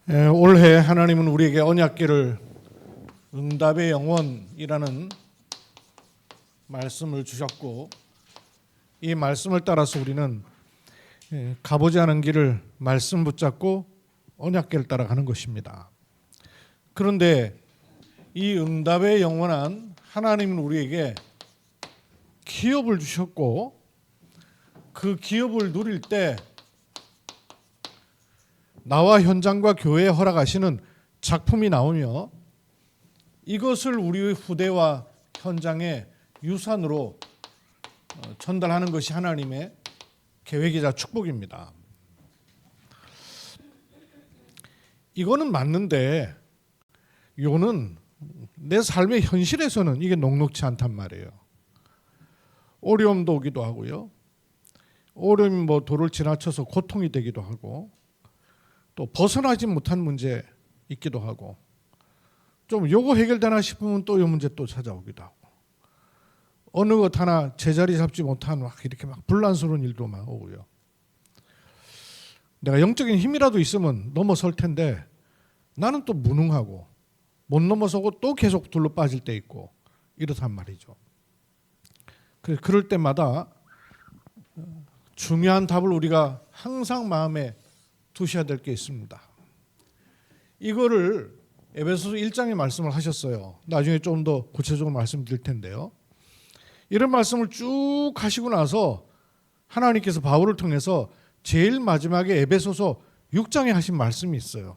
올해 하나님은 우리에게 언약궤를 응답의 영원이라는 말씀을 주셨고, 이 말씀을 따라서 우리는 가보지 않은 길을 말씀 붙잡고 언약궤를 따라가는 것입니다. 그런데 이 응답의 영원한 하나님은 우리에게 기업을 주셨고, 그 기업을 누릴 때 나와 현장과 교회에 허락하시는 작품이 나오며, 이것을 우리 후대와 현장의 유산으로 전달하는 것이 하나님의 계획이자 축복입니다. 이거는 맞는데 이거는 내 삶의 현실에서는 이게 녹록치 않단 말이에요. 어려움도 오기도 하고요. 어려움이 도를 지나쳐서 고통이 되기도 하고, 또 벗어나지 못한 문제 있기도 하고, 좀 요거 해결되나 싶으면 또 이 문제 또 찾아오기도 하고, 어느 것 하나 제자리 잡지 못한 이렇게 불란스러운 일도 막 오고요. 내가 영적인 힘이라도 있으면 넘어설 텐데 나는 또 무능하고 못 넘어서고 또 계속 둘러 빠질 때 있고 이렇단 말이죠. 그럴 때마다 중요한 답을 우리가 항상 마음에 두셔야 될 게 있습니다. 이거를 에베소서 1장에 말씀을 하셨어요. 나중에 좀 더 구체적으로 말씀드릴 텐데요. 이런 말씀을 쭉 하시고 나서 하나님께서 바울을 통해서 제일 마지막에 에베소서 6장에 하신 말씀이 있어요.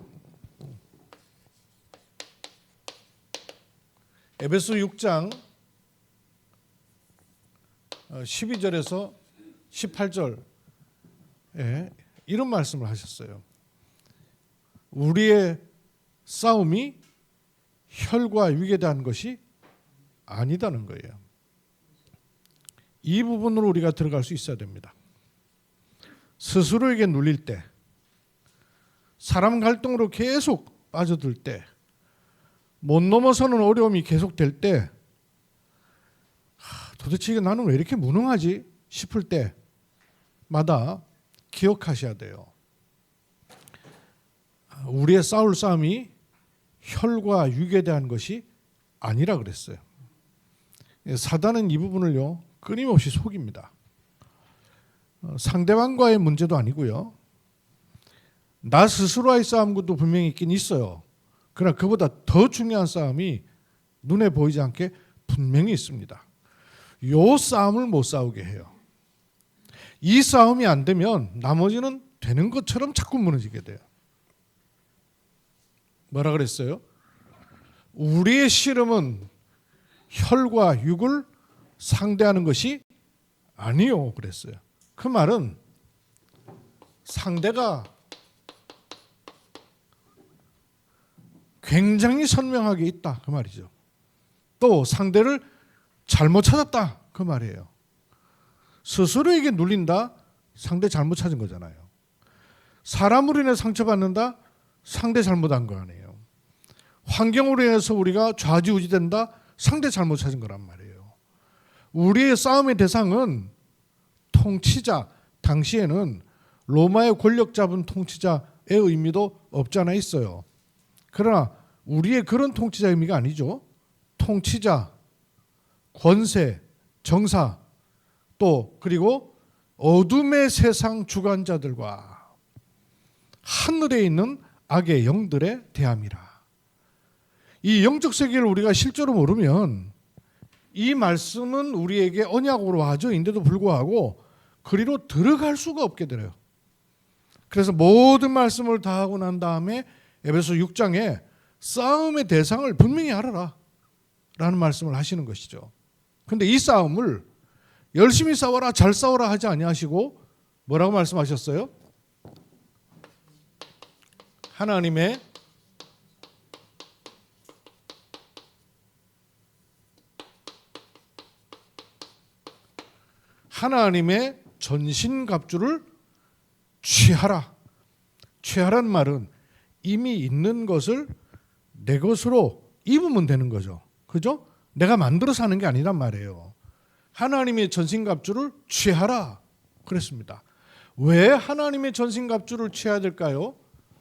에베소 6장 12절에서 18절에 이런 말씀을 하셨어요. 우리의 싸움이 혈과 육에 대한 것이 아니다는 거예요. 이 부분으로 우리가 들어갈 수 있어야 됩니다. 스스로에게 눌릴 때, 사람 갈등으로 계속 빠져들 때, 못 넘어서는 어려움이 계속될 때, 도대체 이게 나는 왜 이렇게 무능하지 싶을 때마다 기억하셔야 돼요. 우리의 싸울 싸움이 혈과 육에 대한 것이 아니라 그랬어요. 사단은 이 부분을요 끊임없이 속입니다. 상대방과의 문제도 아니고요, 나 스스로와의 싸움도 분명히 있긴 있어요. 그러나 그보다 더 중요한 싸움이 눈에 보이지 않게 분명히 있습니다. 이 싸움을 못 싸우게 해요. 이 싸움이 안 되면 나머지는 되는 것처럼 자꾸 무너지게 돼요. 뭐라 그랬어요? 우리의 씨름은 혈과 육을 상대하는 것이 아니요 그랬어요. 그 말은 상대가 굉장히 선명하게 있다 그 말이죠. 또 상대를 잘못 찾았다 그 말이에요. 스스로에게 눌린다, 상대 잘못 찾은 거잖아요. 사람으로 인해 상처받는다, 상대 잘못한 거 아니에요. 환경으로 인해서 우리가 좌지우지된다, 상대 잘못 찾은 거란 말이에요. 우리의 싸움의 대상은 통치자, 당시에는 로마의 권력 잡은 통치자의 의미도 없지 않아 있어요. 그러나 우리의 그런 통치자 의미가 아니죠. 통치자, 권세, 정사, 또 그리고 어둠의 세상 주관자들과 하늘에 있는 악의 영들의 대함이라. 이 영적 세계를 우리가 실제로 모르면 이 말씀은 우리에게 언약으로 와줘인데도 불구하고 그리로 들어갈 수가 없게 돼요. 그래서 모든 말씀을 다 하고 난 다음에 에베소 6장에 싸움의 대상을 분명히 알아라 라는 말씀을 하시는 것이죠. 그런데 이 싸움을 열심히 싸워라, 잘 싸워라 하지 아니하시고 뭐라고 말씀하셨어요? 하나님의 전신갑주를 취하라. 취하라는 말은 이미 있는 것을 내 것으로 입으면 되는 거죠. 그죠? 내가 만들어서 하는 게 아니란 말이에요. 하나님의 전신갑주를 취하라 그랬습니다. 왜 하나님의 전신갑주를 취해야 될까요?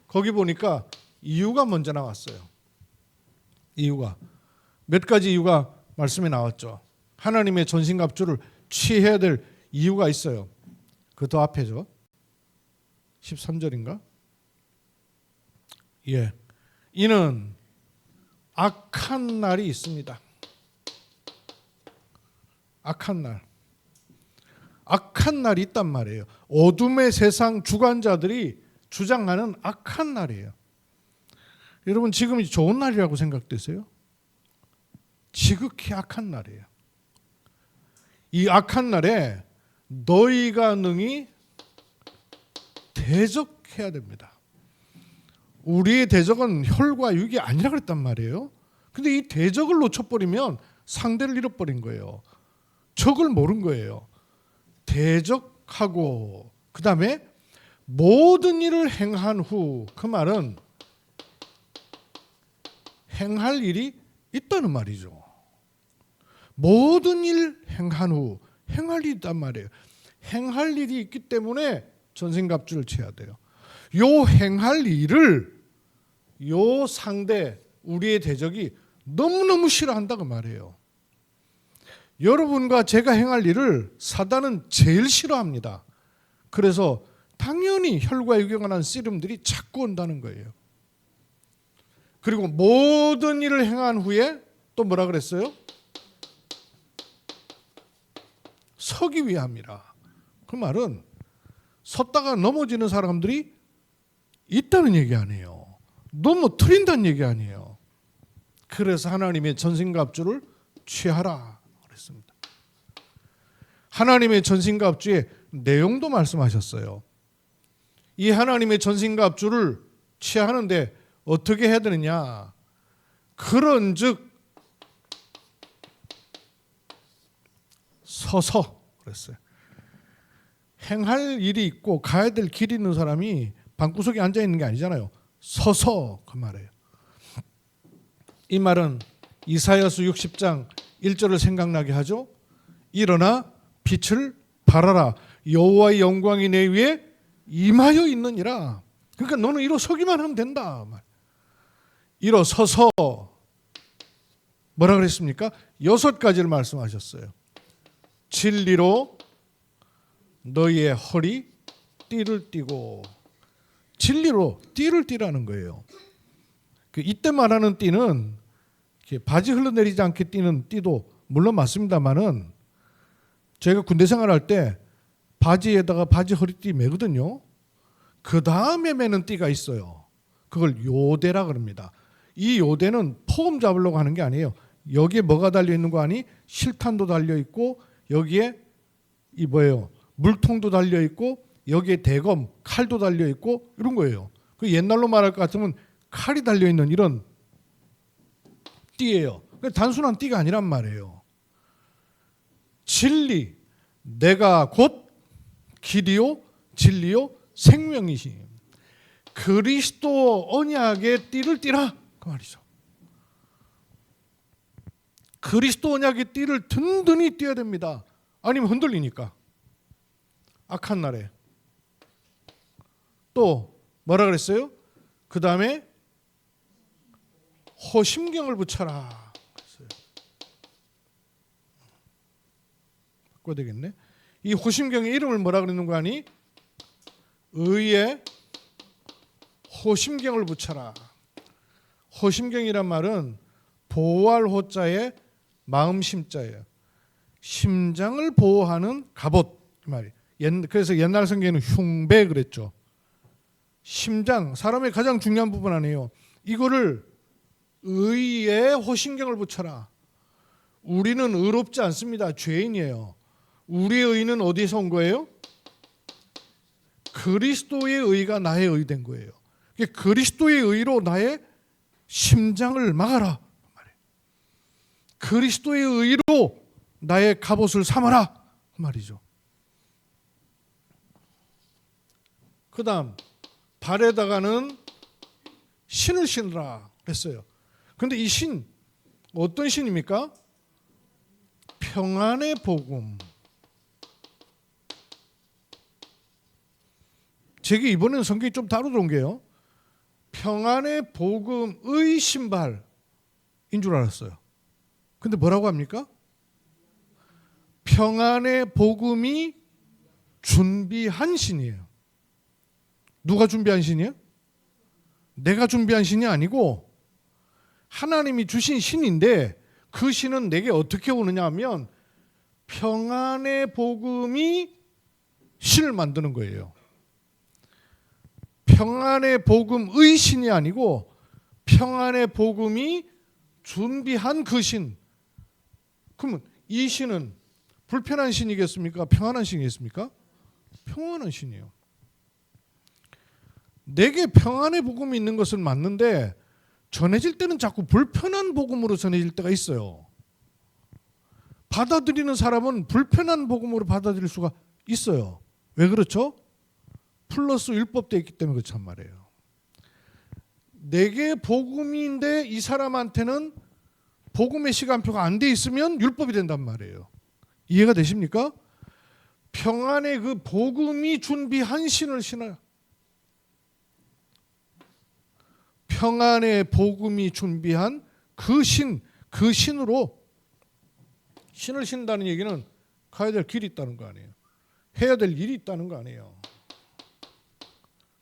거기 보니까 이유가 먼저 나왔어요. 이유가 몇 가지 이유가 말씀에 나왔죠. 하나님의 전신갑주를 취해야 될 이유가 있어요. 그 더 앞에죠. 13절인가? 예. 이는 악한 날이 있습니다. 악한 날. 악한 날이 있단 말이에요. 어둠의 세상 주관자들이 주장하는 악한 날이에요. 여러분 지금이 좋은 날이라고 생각되세요? 지극히 악한 날이에요. 이 악한 날에 너희가 능히 대적해야 됩니다. 우리의 대적은 혈과 육이 아니라 그랬단 말이에요. 근데 이 대적을 놓쳐버리면 상대를 잃어버린 거예요. 적을 모른 거예요. 대적하고 그 다음에 모든 일을 행한 후, 그 말은 행할 일이 있다는 말이죠. 모든 일 행한 후 행할 일이 있단 말이에요. 행할 일이 있기 때문에 전신갑주를 취해야 돼요. 요 행할 일을 요 상대 우리의 대적이 너무너무 싫어한다고 말해요. 여러분과 제가 행할 일을 사단은 제일 싫어합니다. 그래서 당연히 혈과 육에 관한 씨름들이 자꾸 온다는 거예요. 그리고 모든 일을 행한 후에 또 뭐라 그랬어요? 서기 위함이라. 그 말은 섰다가 넘어지는 사람들이 있다는 얘기 아니에요. 넘어뜨린다는 얘기 아니에요. 그래서 하나님의 전신갑주를 취하라 그랬습니다. 하나님의 전신갑주의 내용도 말씀하셨어요. 이 하나님의 전신갑주를 취하는데 어떻게 해야 되느냐? 그런즉 서서 그랬어요. 행할 일이 있고 가야 될 길이 있는 사람이 방구석에 앉아 있는 게 아니잖아요. 서서 그 말이에요. 이 말은 이사야서 60장 1절을 생각나게 하죠. 일어나 빛을 발하라. 여호와의 영광이 내 위에 임하여 있느니라. 그러니까 너는 일어서기만 하면 된다. 일어서서 뭐라 그랬습니까? 6가지를 말씀하셨어요. 진리로 너희의 허리 띠를 띠고, 진리로 띠를 띠라는 거예요. 이때 말하는 띠는 바지 흘러내리지 않게 띠는 띠도 물론 맞습니다만은, 제가 군대 생활할 때 바지에다가 바지 허리띠 매거든요. 그 다음에 매는 띠가 있어요. 그걸 요대라 그럽니다. 이 요대는 포금 잡으려고 하는 게 아니에요. 여기에 뭐가 달려있는 거 아니? 실탄도 달려있고, 여기에 이 뭐예요? 물통도 달려있고, 여기에 대검, 칼도 달려있고, 이런 거예요. 그 옛날로 말할 것 같으면 칼이 달려있는 이런 띠예요. 단순한 띠가 아니란 말이에요. 진리, 내가 곧 길이요 진리요 생명이시. 그리스도 언약의 띠를 띠라 그 말이죠. 그리스도 언약의 띠를 든든히 띠어야 됩니다. 아니면 흔들리니까. 악한 날에. 또 뭐라 그랬어요? 그 다음에 호심경을 붙여라. 바꿔야 되겠네. 이 호심경의 이름을 뭐라 그러는 거 아니? 의에 호심경을 붙여라. 호심경이란 말은 보호할 호자에 마음심자예요. 심장을 보호하는 갑옷 말이에요. 그래서 옛날 성경에는 흉배 그랬죠. 심장, 사람의 가장 중요한 부분 아니에요. 이거를 의에 호심경을 붙여라. 우리는 의롭지 않습니다. 죄인이에요. 우리의 의는 어디서 온 거예요? 그리스도의 의가 나의 의 된 거예요. 그리스도의 의로 나의 심장을 막아라. 그리스도의 의로 나의 갑옷을 삼아라. 그 말이죠. 그 다음 발에다가는 신을 신으라 했어요. 그런데 이 신 어떤 신입니까? 평안의 복음. 제게 이번에는 성경이 좀 다르던 게요. 평안의 복음의 신발인 줄 알았어요. 근데 뭐라고 합니까? 평안의 복음이 준비한 신이에요. 누가 준비한 신이에요? 내가 준비한 신이 아니고 하나님이 주신 신인데, 그 신은 내게 어떻게 오느냐 하면 평안의 복음이 신을 만드는 거예요. 평안의 복음의 신이 아니고 평안의 복음이 준비한 그 신. 그러면 이 신은 불편한 신이겠습니까? 평안한 신이겠습니까? 평안한 신이에요. 내게 평안의 복음이 있는 것은 맞는데 전해질 때는 자꾸 불편한 복음으로 전해질 때가 있어요. 받아들이는 사람은 불편한 복음으로 받아들일 수가 있어요. 왜 그렇죠? 플러스 율법되어 있기 때문에 그렇단 말이에요. 내게 복음인데 이 사람한테는 복음의 시간표가 안 돼 있으면 율법이 된단 말이에요. 이해가 되십니까? 평안의 그 복음이 준비한 신을 신어요. 평안의 복음이 준비한 그 신으로 신을 신다는 얘기는 가야 될 길이 있다는 거 아니에요. 해야 될 일이 있다는 거 아니에요.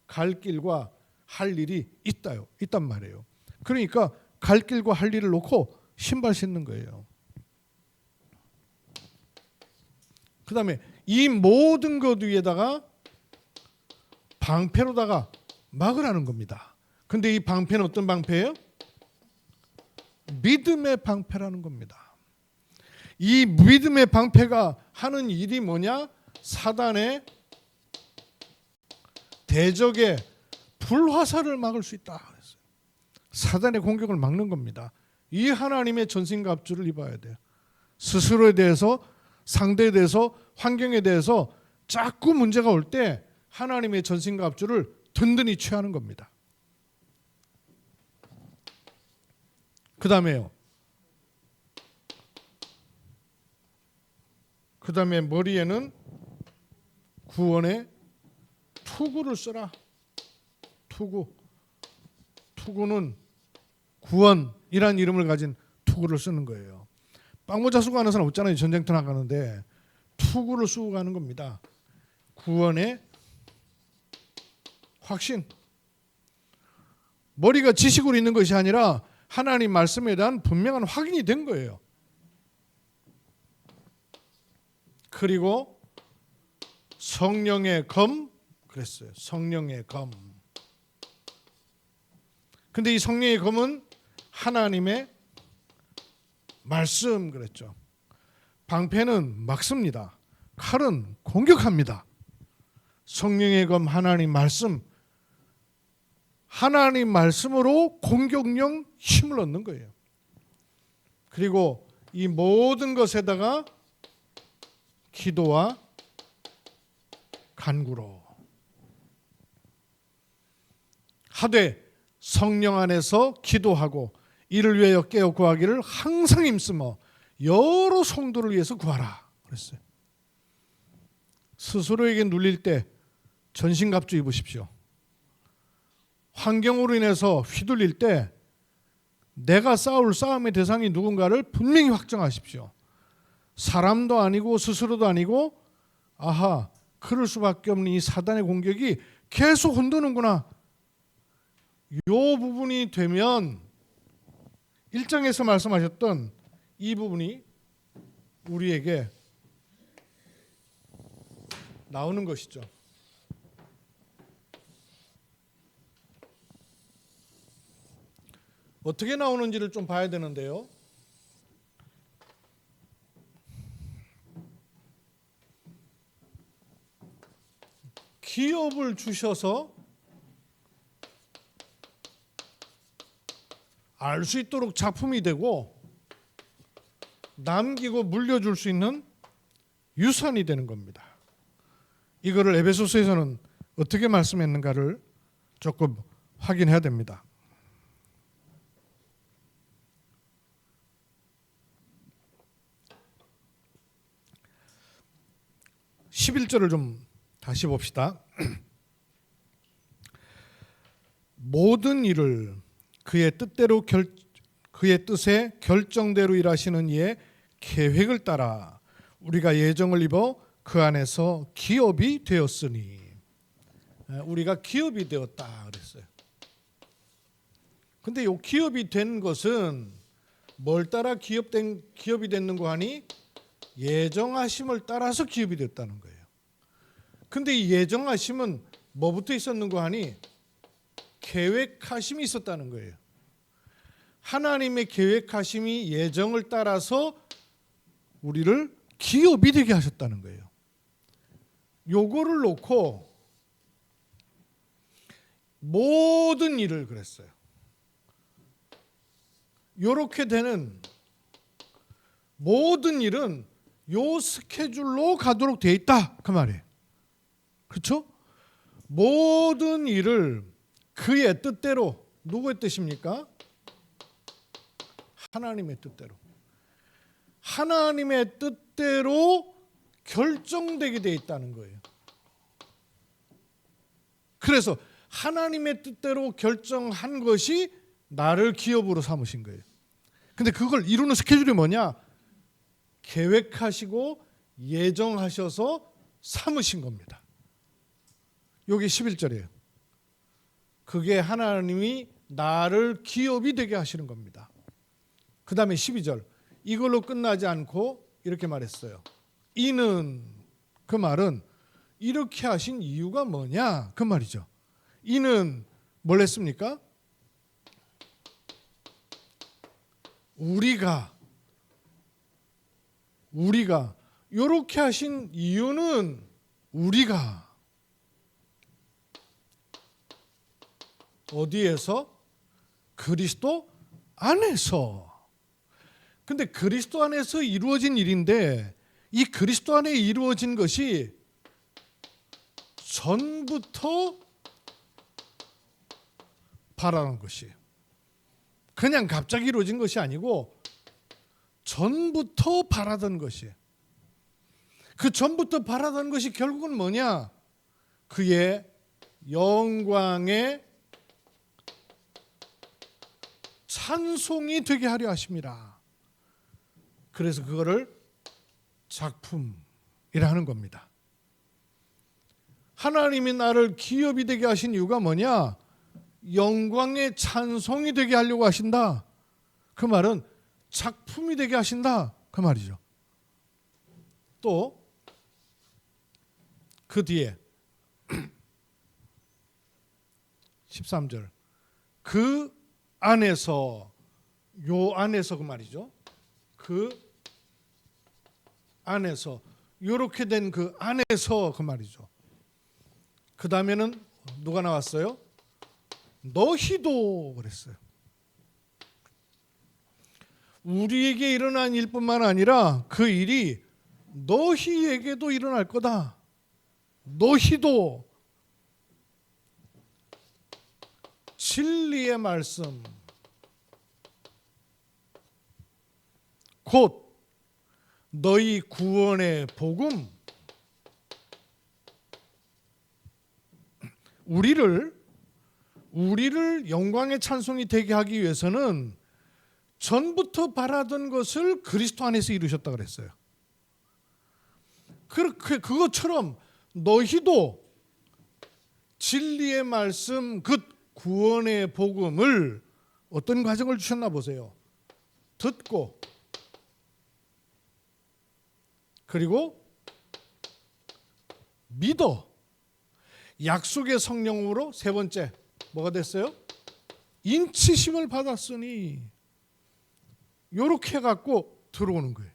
갈 길과 할 일이 있단 말이에요. 그러니까 갈 길과 할 일을 놓고 신발 신는 거예요. 그 다음에 이 모든 것 위에다가 방패로다가 막으라는 겁니다. 근데 이 방패는 어떤 방패예요? 믿음의 방패라는 겁니다. 이 믿음의 방패가 하는 일이 뭐냐? 사단의 대적의 불화살을 막을 수 있다. 사단의 공격을 막는 겁니다. 이 하나님의 전신갑주를 입어야 돼요. 스스로에 대해서, 상대에 대해서, 환경에 대해서 자꾸 문제가 올 때 하나님의 전신갑주를 든든히 취하는 겁니다. 그 다음에 머리에는 구원의 투구를 써라. 투구는 구원이란 이름을 가진 투구를 쓰는 거예요. 빵모자 쓰고 가는 사람 없잖아요. 전쟁터 나가는데 투구를 쓰고 가는 겁니다. 구원의 확신. 머리가 지식으로 있는 것이 아니라 하나님 말씀에 대한 분명한 확인이 된 거예요. 그리고 성령의 검 그랬어요. 성령의 검. 근데 이 성령의 검은 하나님의 말씀 그랬죠. 방패는 막습니다. 칼은 공격합니다. 성령의 검 하나님 말씀. 하나님 말씀으로 공격용 힘을 얻는 거예요. 그리고 이 모든 것에다가 기도와 간구로 하되 성령 안에서 기도하고 이를 위하여 깨어 구하기를 항상 힘쓰며 여러 성도를 위해서 구하라 그랬어요. 스스로에게 눌릴 때 전신갑주 입으십시오. 환경으로 인해서 휘둘릴 때 내가 싸울 싸움의 대상이 누군가를 분명히 확정하십시오. 사람도 아니고 스스로도 아니고 아하 그럴 수밖에 없는 이 사단의 공격이 계속 흔드는구나. 이 부분이 되면 1장에서 말씀하셨던 이 부분이 우리에게 나오는 것이죠. 어떻게 나오는지를 좀 봐야 되는데요. 기업을 주셔서 알 수 있도록 작품이 되고 남기고 물려줄 수 있는 유산이 되는 겁니다. 이거를 에베소서에서는 어떻게 말씀했는가를 조금 확인해야 됩니다. 11절을 좀 다시 봅시다. 모든 일을 그의 뜻에 결정대로 일하시는 이의 계획을 따라 우리가 예정을 입어 그 안에서 기업이 되었으니. 우리가 기업이 되었다 그랬어요. 근데 이 기업이 된 것은 뭘 따라 기업이 됐는고 하니 예정하심을 따라서 기업이 됐다는 거예요. 근데 이 예정하심은 뭐부터 있었는고 하니 계획하심이 있었다는 거예요. 하나님의 계획하심이 예정을 따라서 우리를 기업이 되게 하셨다는 거예요. 요거를 놓고 모든 일을 그랬어요. 요렇게 되는 모든 일은 요 스케줄로 가도록 돼 있다 그 말이에요. 그렇죠? 모든 일을 그의 뜻대로, 누구의 뜻입니까? 하나님의 뜻대로. 하나님의 뜻대로 결정되게 돼 있다는 거예요. 그래서 하나님의 뜻대로 결정한 것이 나를 기업으로 삼으신 거예요. 근데 그걸 이루는 스케줄이 뭐냐? 계획하시고 예정하셔서 삼으신 겁니다. 여기 11절이에요. 그게 하나님이 나를 기업이 되게 하시는 겁니다. 그 다음에 12절. 이걸로 끝나지 않고 이렇게 말했어요. 이는, 그 말은 이렇게 하신 이유가 뭐냐? 그 말이죠. 이는 뭘 했습니까? 우리가 이렇게 하신 이유는 우리가 어디에서? 그리스도 안에서. 근데 그리스도 안에서 이루어진 일인데 이 그리스도 안에 이루어진 것이 전부터 바라는 것이에요. 그냥 갑자기 이루어진 것이 아니고 전부터 바라던 것이에요. 그 전부터 바라던 것이 결국은 뭐냐? 그의 영광의 찬송이 되게 하려 하심이라. 그래서 그거를 작품이라 하는 겁니다. 하나님이 나를 기업이 되게 하신 이유가 뭐냐? 영광의 찬송이 되게 하려고 하신다. 그 말은 작품이 되게 하신다. 그 말이죠. 또 그 뒤에 13절. 그 안에서, 요 안에서 그 말이죠. 그 안에서, 요렇게 된 그 안에서 그 말이죠. 그 다음에는 누가 나왔어요? 너희도 그랬어요. 우리에게 일어난 일뿐만 아니라 그 일이 너희에게도 일어날 거다. 너희도 진리의 말씀, 곧 너희 구원의 복음, 우리를 영광의 찬송이 되게 하기 위해서는 전부터 바라던 것을 그리스도 안에서 이루셨다 그랬어요. 그것처럼 너희도 진리의 말씀, 그 구원의 복음을 어떤 과정을 주셨나 보세요. 듣고, 그리고 믿어, 약속의 성령으로 세 번째 뭐가 됐어요? 인치심을 받았으니, 이렇게 해갖고 들어오는 거예요.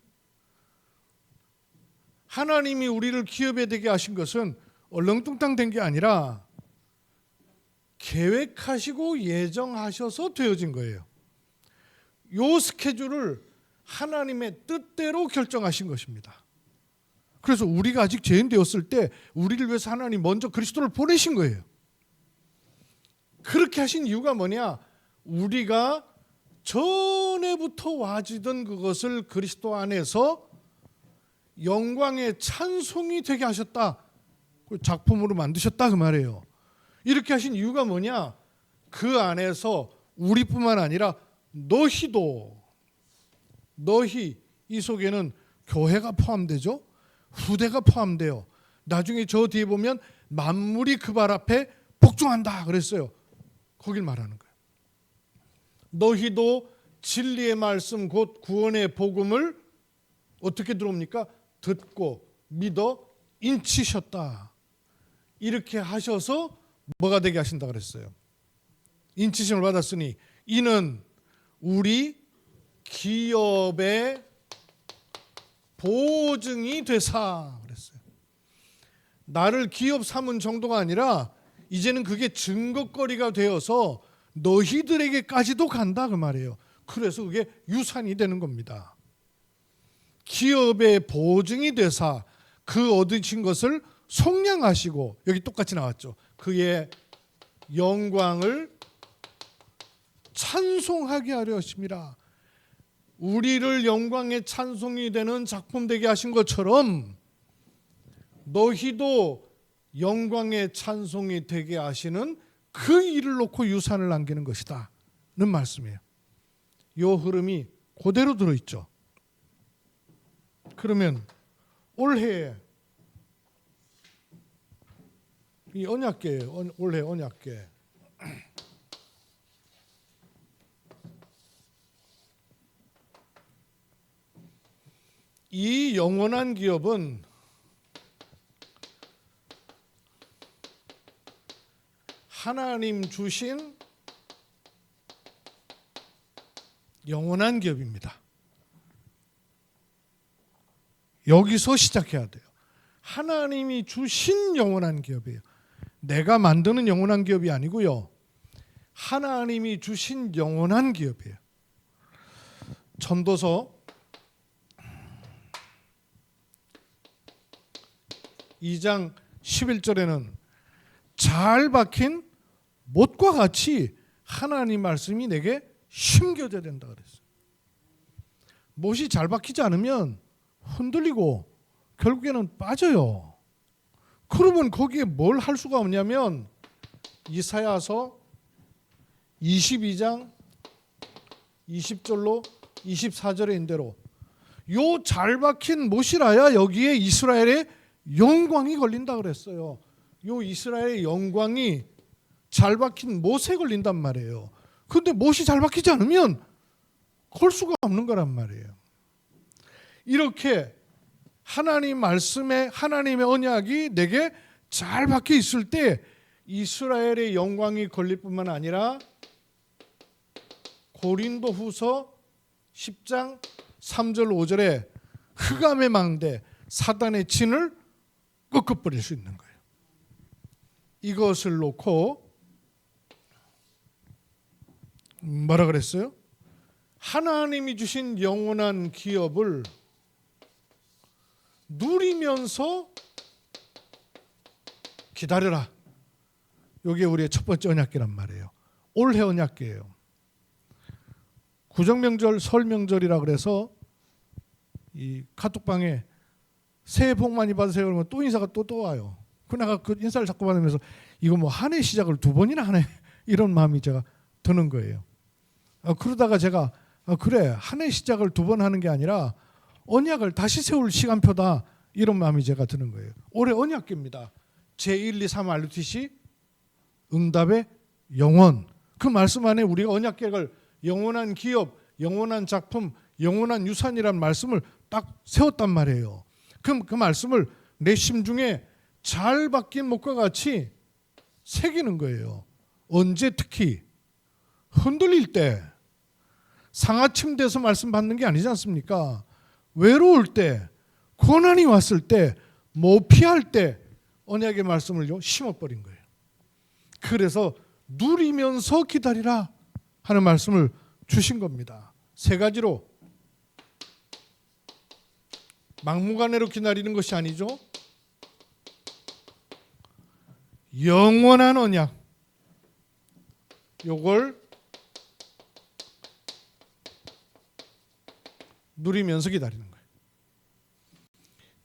하나님이 우리를 기업에 되게 하신 것은 얼렁뚱땅 된 게 아니라 계획하시고 예정하셔서 되어진 거예요. 이 스케줄을 하나님의 뜻대로 결정하신 것입니다. 그래서 우리가 아직 죄인 되었을 때 우리를 위해서 하나님 먼저 그리스도를 보내신 거예요. 그렇게 하신 이유가 뭐냐? 우리가 전에부터 와지던 그것을 그리스도 안에서 영광의 찬송이 되게 하셨다. 작품으로 만드셨다 그 말이에요. 이렇게 하신 이유가 뭐냐? 그 안에서 우리뿐만 아니라 너희 이 속에는 교회가 포함되죠. 후대가 포함돼요. 나중에 저 뒤에 보면 만물이 그 발 앞에 복종한다 그랬어요. 거길 말하는 거예요. 너희도 진리의 말씀 곧 구원의 복음을 어떻게 들어옵니까? 듣고 믿어 인치셨다. 이렇게 하셔서 뭐가 되게 하신다 그랬어요. 인치심을 받았으니 이는 우리 기업의 보증이 되사 그랬어요. 나를 기업 삼은 정도가 아니라 이제는 그게 증거거리가 되어서 너희들에게까지도 간다 그 말이에요. 그래서 그게 유산이 되는 겁니다. 기업의 보증이 되사 그 얻으신 것을 속량하시고, 여기 똑같이 나왔죠. 그의 영광을 찬송하게 하려 하심이라. 우리를 영광의 찬송이 되는 작품 되게 하신 것처럼 너희도 영광의 찬송이 되게 하시는 그 일을 놓고 유산을 남기는 것이다 는 말씀이에요. 이 흐름이 그대로 들어있죠. 그러면 올해 이 언약궤예요. 올해 언약궤. 이 영원한 기업은 하나님 주신 영원한 기업입니다. 여기서 시작해야 돼요. 하나님이 주신 영원한 기업이에요. 내가 만드는 영원한 기업이 아니고요. 하나님이 주신 영원한 기업이에요. 전도서 2장 11절에는 잘 박힌 못과 같이 하나님 말씀이 내게 심겨져야 된다 그랬어요. 못이 잘 박히지 않으면 흔들리고 결국에는 빠져요. 그러면 거기에 뭘 할 수가 없냐면 이사야서 22장 20절로 24절에 있는 대로 요 잘 박힌 못이라야 여기에 이스라엘의 영광이 걸린다 그랬어요. 요 이스라엘의 영광이 잘 박힌 못에 걸린단 말이에요. 그런데 못이 잘 박히지 않으면 걸 수가 없는 거란 말이에요. 이렇게 하나님 말씀에 하나님의 언약이 내게 잘 박혀 있을 때 이스라엘의 영광이 걸릴 뿐만 아니라 고린도후서 10장 3절 5절에 흑암의 망대 사단의 진을 꺾어버릴 수 있는 거예요. 이것을 놓고 뭐라 그랬어요? 하나님이 주신 영원한 기업을 누리면서 기다려라. 이게 우리의 첫 번째 언약궤란 말이에요. 올해 언약궤예요. 구정명절, 설명절이라 그래서 이 카톡방에 새해 복 많이 받으세요 그러면 또 인사가 또 와요. 그나가 그 인사를 자꾸 받으면서 이거 뭐 한 해 시작을 두 번이나 하네 이런 마음이 제가 드는 거예요. 그러다가 제가 그래 한 해 시작을 두 번 하는 게 아니라 언약을 다시 세울 시간표다 이런 마음이 제가 드는 거예요. 올해 언약궤입니다. 제1, 2, 3 RUTC 응답의 영원. 그 말씀 안에 우리가 언약궤를 영원한 기업, 영원한 작품, 영원한 유산이라는 말씀을 딱 세웠단 말이에요. 그럼 그 말씀을 내 심중에 잘 박힌 못과 같이 새기는 거예요. 언제 특히 흔들릴 때, 상하침돼서 말씀 받는 게 아니지 않습니까? 외로울 때, 고난이 왔을 때, 못 피할 때 언약의 말씀을 심어버린 거예요. 그래서 누리면서 기다리라 하는 말씀을 주신 겁니다. 세 가지로 막무가내로 기다리는 것이 아니죠. 영원한 언약, 요걸 누리면서 기다리는 거예요.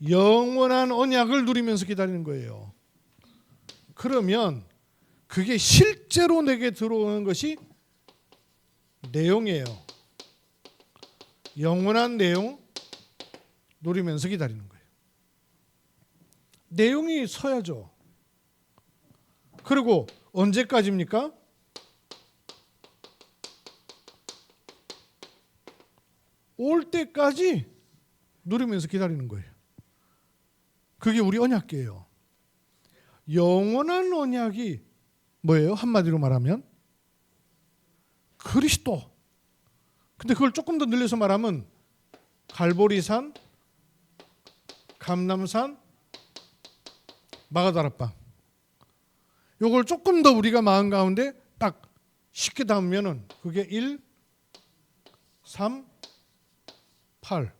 영원한 언약을 누리면서 기다리는 거예요. 그러면 그게 실제로 내게 들어오는 것이 내용이에요. 영원한 내용 누리면서 기다리는 거예요. 내용이 서야죠. 그리고 언제까지입니까? 올 때까지 누리면서 기다리는 거예요. 그게 우리 언약궤예요. 영원한 언약이 뭐예요? 한마디로 말하면 그리스도. 근데 그걸 조금 더 늘려서 말하면 갈보리산, 감람산, 마가다락방. 요걸 조금 더 우리가 마음 가운데 딱 쉽게 담으면은 그게 1, 3, 8.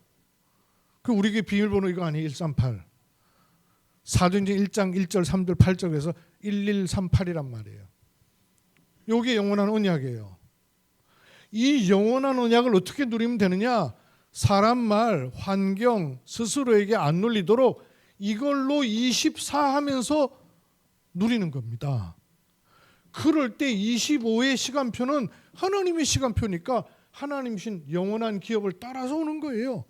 그 우리에게 비밀번호 이거 아니에요? 138. 사도행전 1장 1절 3절 8절에서 1138이란 말이에요. 요게 영원한 언약이에요. 이 영원한 언약을 어떻게 누리면 되느냐? 사람 말, 환경, 스스로에게 안 눌리도록 이걸로 24하면서 누리는 겁니다. 그럴 때 25의 시간표는 하나님의 시간표니까 하나님이신 영원한 기업을 따라서 오는 거예요.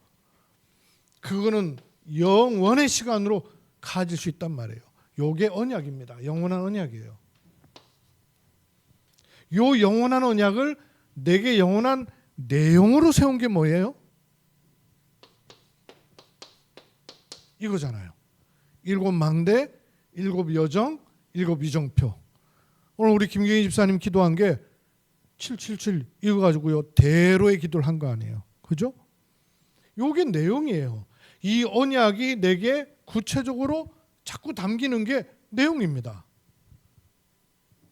그거는 영원의 시간으로 가질 수 있단 말이에요. 요게 언약입니다. 영원한 언약이에요. 요 영원한 언약을 내게 영원한 내용으로 세운 게 뭐예요? 이거잖아요. 7 망대, 7 여정, 7 위정표. 오늘 우리 김경희 집사님 기도한 게 777 이거 가지고요 대로의 기도를 한 거 아니에요. 그죠? 요게 내용이에요. 이 언약이 내게 구체적으로 자꾸 담기는 게 내용입니다.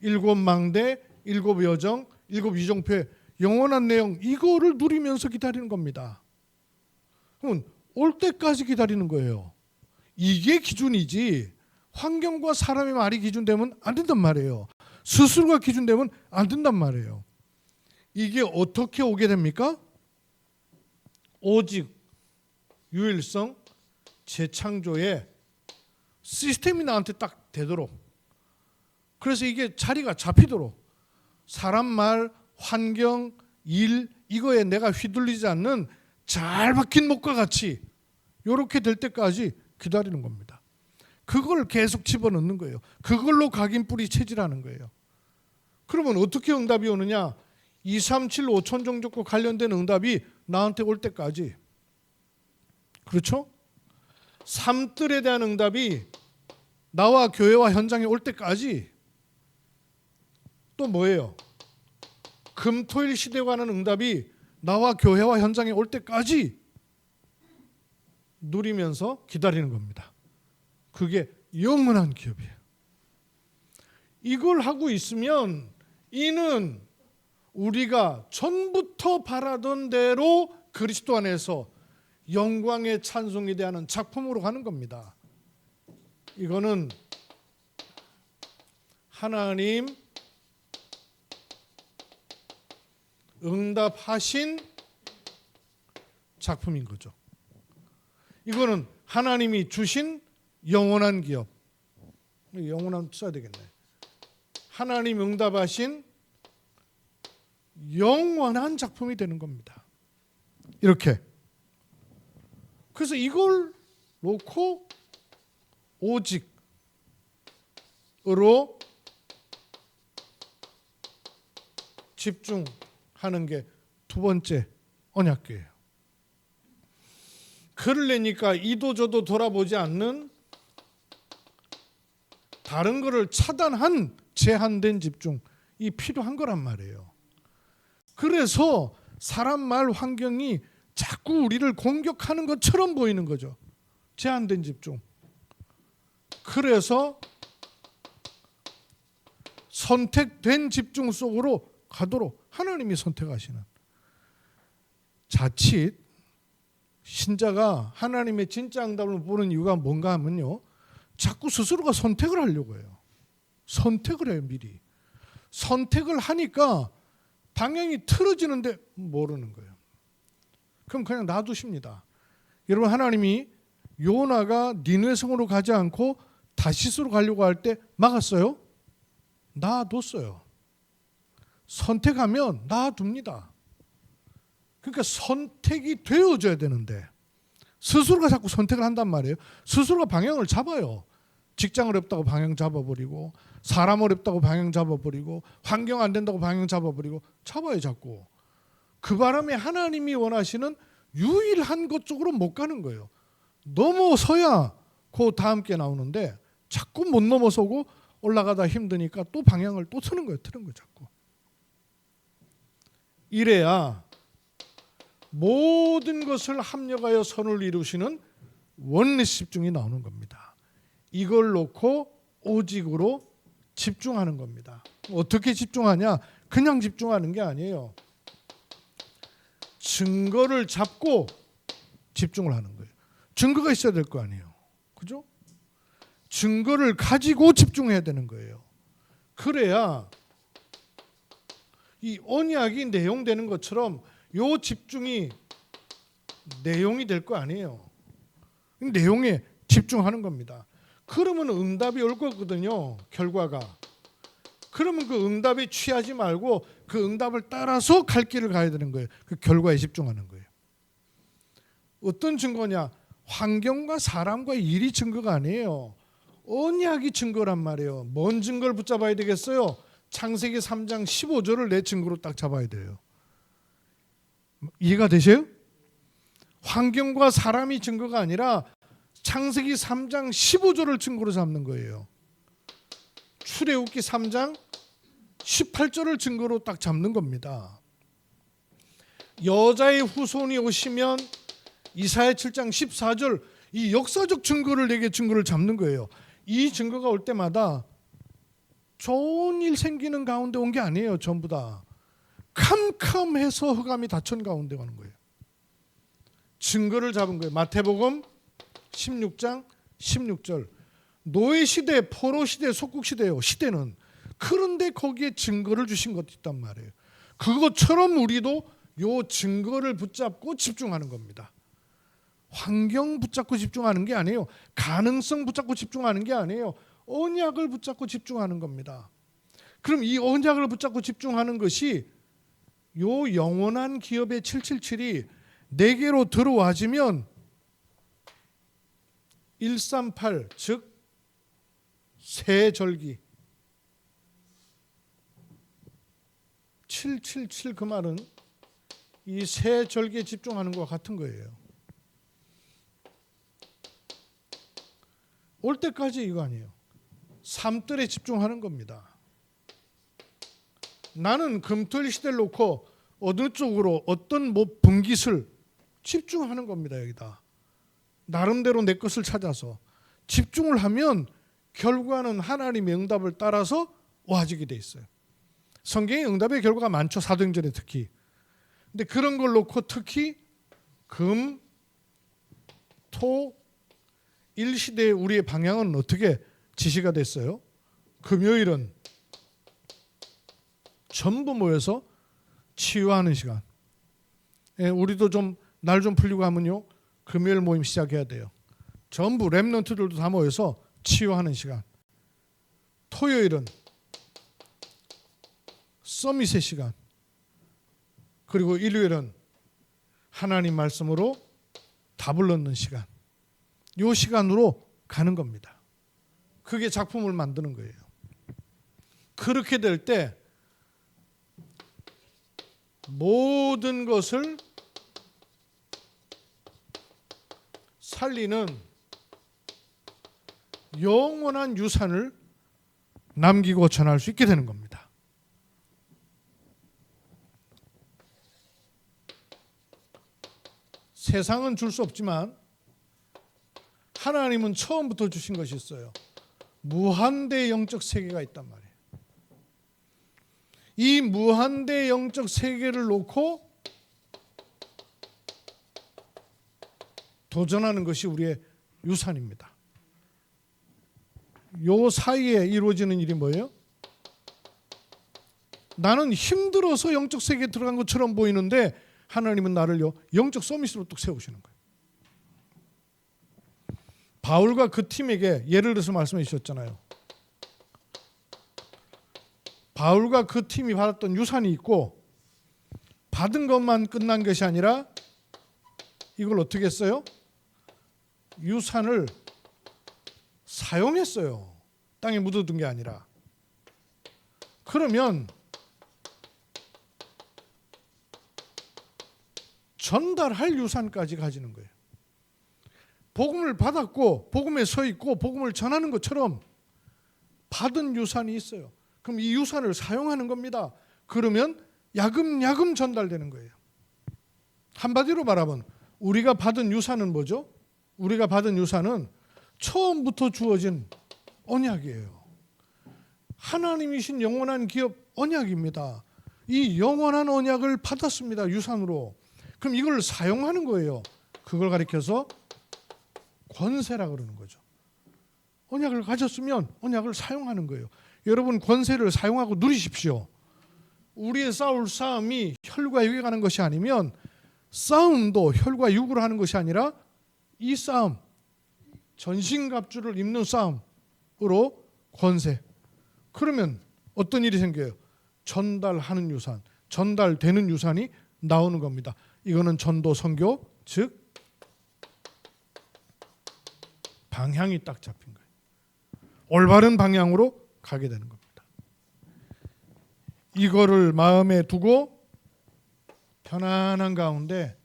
7 망대, 7 여정, 7 위정표의 영원한 내용 이거를 누리면서 기다리는 겁니다. 그럼 올 때까지 기다리는 거예요. 이게 기준이지 환경과 사람의 말이 기준되면 안 된단 말이에요. 스스로가 기준되면 안 된단 말이에요. 이게 어떻게 오게 됩니까? 오직 유일성 재창조의 시스템이 나한테 딱 되도록, 그래서 이게 자리가 잡히도록 사람 말, 환경, 일 이거에 내가 휘둘리지 않는 잘 박힌 목과 같이 이렇게 될 때까지 기다리는 겁니다. 그걸 계속 집어넣는 거예요. 그걸로 각인뿌리 체질하는 거예요. 그러면 어떻게 응답이 오느냐? 2, 3, 7, 5천 종족과 관련된 응답이 나한테 올 때까지. 그렇죠? 삶들에 대한 응답이 나와 교회와 현장에 올 때까지. 또 뭐예요? 금토일 시대에 관한 응답이 나와 교회와 현장에 올 때까지 누리면서 기다리는 겁니다. 그게 영원한 기업이에요. 이걸 하고 있으면 이는 우리가 전부터 바라던 대로 그리스도 안에서 영광의 찬송에 대한 작품으로 가는 겁니다. 이거는 하나님 응답하신 작품인 거죠. 이거는 하나님이 주신 영원한 기업. 영원한 써야 되겠네. 하나님 응답하신 영원한 작품이 되는 겁니다. 이렇게. 그래서 이걸 놓고 오직으로 집중하는 게 두 번째 언약궤예요. 그러려니까 이도 저도 돌아보지 않는 다른 것을 차단한 제한된 집중이 필요한 거란 말이에요. 그래서 사람 말 환경이 자꾸 우리를 공격하는 것처럼 보이는 거죠. 제한된 집중. 그래서 선택된 집중 속으로 가도록 하나님이 선택하시는, 자칫 신자가 하나님의 진짜 응답을 보는 이유가 뭔가 하면요, 자꾸 스스로가 선택을 하려고 해요. 선택을 해요. 미리 선택을 하니까 방향이 틀어지는데 모르는 거예요. 그럼 그냥 놔두십니다. 여러분, 하나님이 요나가 니느웨 성으로 가지 않고 다시스로 가려고 할 때 막았어요? 놔뒀어요. 선택하면 놔둡니다. 그러니까 선택이 되어져야 되는데 스스로가 자꾸 선택을 한단 말이에요. 스스로가 방향을 잡아요. 직장 어렵다고 방향 잡아버리고, 사람 어렵다고 방향 잡아버리고, 환경 안 된다고 방향 잡아버리고, 잡아요 자꾸. 그 바람에 하나님이 원하시는 유일한 것 쪽으로 못 가는 거예요. 넘어서야 그 다음 게 나오는데 자꾸 못 넘어서고 올라가다 힘드니까 또 방향을 또 트는 거예요. 자꾸. 이래야 모든 것을 합력하여 선을 이루시는 원리 집중이 나오는 겁니다. 이걸 놓고 오직으로 집중하는 겁니다. 어떻게 집중하냐? 그냥 집중하는 게 아니에요. 증거를 잡고 집중을 하는 거예요. 증거가 있어야 될 거 아니에요. 그죠? 증거를 가지고 집중해야 되는 거예요. 그래야 이 언약이 내용되는 것처럼 요 집중이 내용이 될 거 아니에요. 내용에 집중하는 겁니다. 그러면 응답이 올 거거든요. 결과가. 그러면 그 응답에 취하지 말고 그 응답을 따라서 갈 길을 가야 되는 거예요. 그 결과에 집중하는 거예요. 어떤 증거냐? 환경과 사람과 일이 증거가 아니에요. 언약이 증거란 말이에요. 뭔 증거를 붙잡아야 되겠어요? 창세기 3장 15절을 내 증거로 딱 잡아야 돼요. 이해가 되세요? 환경과 사람이 증거가 아니라 창세기 3장 15절을 증거로 잡는 거예요. 출애굽기 3장 18절을 증거로 딱 잡는 겁니다. 여자의 후손이 오시면 이사야 7장 14절 이 역사적 증거를 내게 증거를 잡는 거예요. 이 증거가 올 때마다 좋은 일 생기는 가운데 온 게 아니에요. 전부 다 캄캄해서 흑암이 닫힌 가운데 오는 거예요. 증거를 잡은 거예요. 마태복음 16장 16절 노예 시대, 포로 시대, 속국 시대예요. 시대는 그런데 거기에 증거를 주신 것도 있단 말이에요. 그것처럼 우리도 요 증거를 붙잡고 집중하는 겁니다. 환경 붙잡고 집중하는 게 아니에요. 가능성 붙잡고 집중하는 게 아니에요. 언약을 붙잡고 집중하는 겁니다. 그럼 이 언약을 붙잡고 집중하는 것이 요 영원한 기업의 777이 내게로 들어와지면 138 즉 새 절기 777 그 말은 이 새 절기에 집중하는 것과 같은 거예요. 올 때까지 이거 아니에요. 삶들에 집중하는 겁니다. 나는 금토일 시대를 놓고 어느 쪽으로 어떤 분깃을 집중하는 겁니다. 여기다 나름대로 내 것을 찾아서 집중을 하면 결과는 하나님의 응답을 따라서 와지게 돼 있어요. 성경에 응답의 결과가 많죠. 사도행전에 특히. 근데 그런 걸 놓고 특히 금, 토, 일시대의 우리의 방향은 어떻게 지시가 됐어요? 금요일은 전부 모여서 치유하는 시간. 우리도 좀 날 좀 풀리고 하면요. 금요일 모임 시작해야 돼요. 전부 렘넌트들도 다 모여서 치유하는 시간. 토요일은 서밋의 시간. 그리고 일요일은 하나님 말씀으로 답을 얻는 시간. 이 시간으로 가는 겁니다. 그게 작품을 만드는 거예요. 그렇게 될 때 모든 것을 살리는 영원한 유산을 남기고 전할 수 있게 되는 겁니다. 세상은 줄 수 없지만 하나님은 처음부터 주신 것이 있어요. 무한대의 영적 세계가 있단 말이에요. 이 무한대의 영적 세계를 놓고 도전하는 것이 우리의 유산입니다. 요 사이에 이루어지는 일이 뭐예요? 나는 힘들어서 영적 세계에 들어간 것처럼 보이는데 하나님은 나를요 영적 서밋으로 뚝 세우시는 거예요. 바울과 그 팀에게 예를 들어서 말씀해 주셨잖아요. 바울과 그 팀이 받았던 유산이 있고 받은 것만 끝난 것이 아니라 이걸 어떻게 했어요? 유산을 사용했어요. 땅에 묻어둔 게 아니라. 그러면 전달할 유산까지 가지는 거예요. 복음을 받았고 복음에 서 있고 복음을 전하는 것처럼 받은 유산이 있어요. 그럼 이 유산을 사용하는 겁니다. 그러면 야금야금 전달되는 거예요. 한마디로 말하면 우리가 받은 유산은 뭐죠? 우리가 받은 유산은 처음부터 주어진 언약이에요. 하나님이신 영원한 기업 언약입니다. 이 영원한 언약을 받았습니다. 유산으로. 그럼 이걸 사용하는 거예요. 그걸 가리켜서 권세라 그러는 거죠. 언약을 가졌으면 언약을 사용하는 거예요. 여러분 권세를 사용하고 누리십시오. 우리의 싸울 싸움이 혈과 육에 가는 것이 아니면 싸움도 혈과 육으로 하는 것이 아니라 이 싸움, 전신갑주를 입는 싸움으로 권세. 그러면 어떤 일이 생겨요? 전달하는 유산, 전달되는 유산이 나오는 겁니다. 이거는 전도 선교, 즉 방향이 딱 잡힌 거예요. 올바른 방향으로 가게 되는 겁니다. 이거를 마음에 두고 편안한 가운데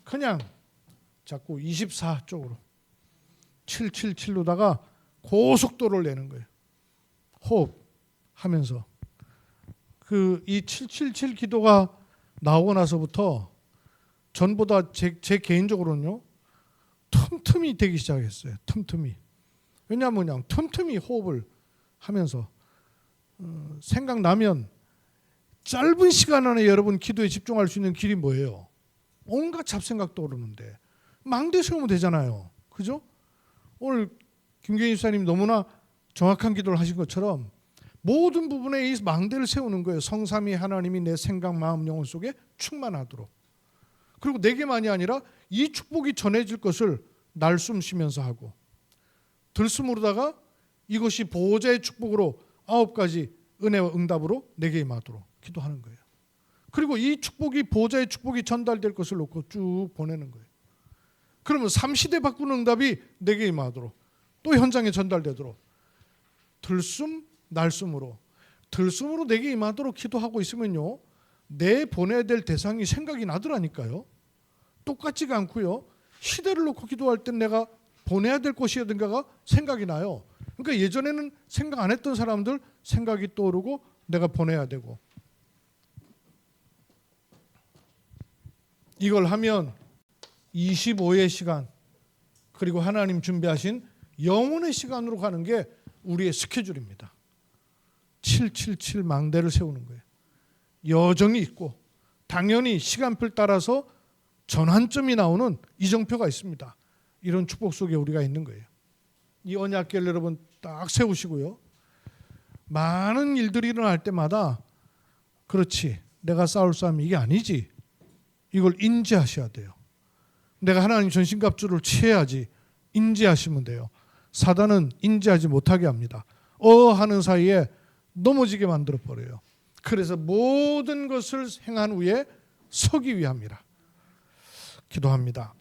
그냥 자꾸 24쪽으로 777로다가 고속도로를 내는 거예요. 호흡하면서 이 777 기도가 나오고 나서부터 전보다 제 개인적으로는요 틈틈이 되기 시작했어요. 틈틈이. 왜냐하면 그냥 틈틈이 호흡을 하면서 생각나면 짧은 시간 안에 여러분 기도에 집중할 수 있는 길이 뭐예요? 온갖 잡생각 떠오르는데 망대 세우면 되잖아요. 그죠? 오늘 김경희 집사님 너무나 정확한 기도를 하신 것처럼 모든 부분에 이 망대를 세우는 거예요. 성삼위 하나님이 내 생각, 마음, 영혼 속에 충만하도록. 그리고 내게만이 아니라 이 축복이 전해질 것을 날숨 쉬면서 하고 들숨으로다가 이것이 보호자의 축복으로 9가지 은혜와 응답으로 내게 임하도록 기도하는 거예요. 그리고 이 축복이 보호자의 축복이 전달될 것을 놓고 쭉 보내는 거예요. 그러면 3시대 바꾸는 응답이 내게 임하도록 또 현장에 전달되도록 들숨 날숨으로 들숨으로 내게 임하도록 기도하고 있으면요 내 보내야 될 대상이 생각이 나더라니까요. 똑같지가 않고요. 시대를 놓고 기도할 땐 내가 보내야 될 것이든가가 생각이 나요. 그러니까 예전에는 생각 안 했던 사람들 생각이 떠오르고 내가 보내야 되고 이걸 하면 25의 시간 그리고 하나님 준비하신 영혼의 시간으로 가는 게 우리의 스케줄입니다. 777 망대를 세우는 거예요. 여정이 있고 당연히 시간표를 따라서 전환점이 나오는 이정표가 있습니다. 이런 축복 속에 우리가 있는 거예요. 이 언약궤를 여러분 딱 세우시고요. 많은 일들이 일어날 때마다 그렇지 내가 싸울 싸움이 이게 아니지. 이걸 인지하셔야 돼요. 내가 하나님 전신갑주를 취해야지 인지하시면 돼요. 사단은 인지하지 못하게 합니다. 하는 사이에 넘어지게 만들어버려요. 그래서 모든 것을 행한 후에 서기 위함이라. 기도합니다.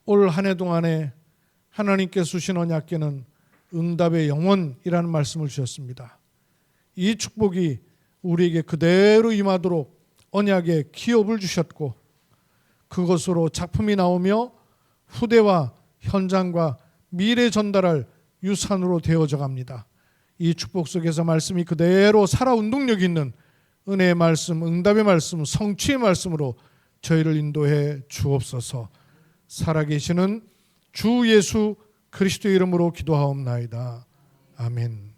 올 한 해 동안에 하나님께서 주신 언약궤는 응답의 영원이라는 말씀을 주셨습니다. 이 축복이 우리에게 그대로 임하도록 언약의 기업을 주셨고 그것으로 작품이 나오며 후대와 현장과 미래 전달할 유산으로 되어져 갑니다. 이 축복 속에서 말씀이 그대로 살아 운동력 있는 은혜의 말씀, 응답의 말씀, 성취의 말씀으로 저희를 인도해 주옵소서. 살아계시는 주 예수 그리스도의 이름으로 기도하옵나이다. 아멘.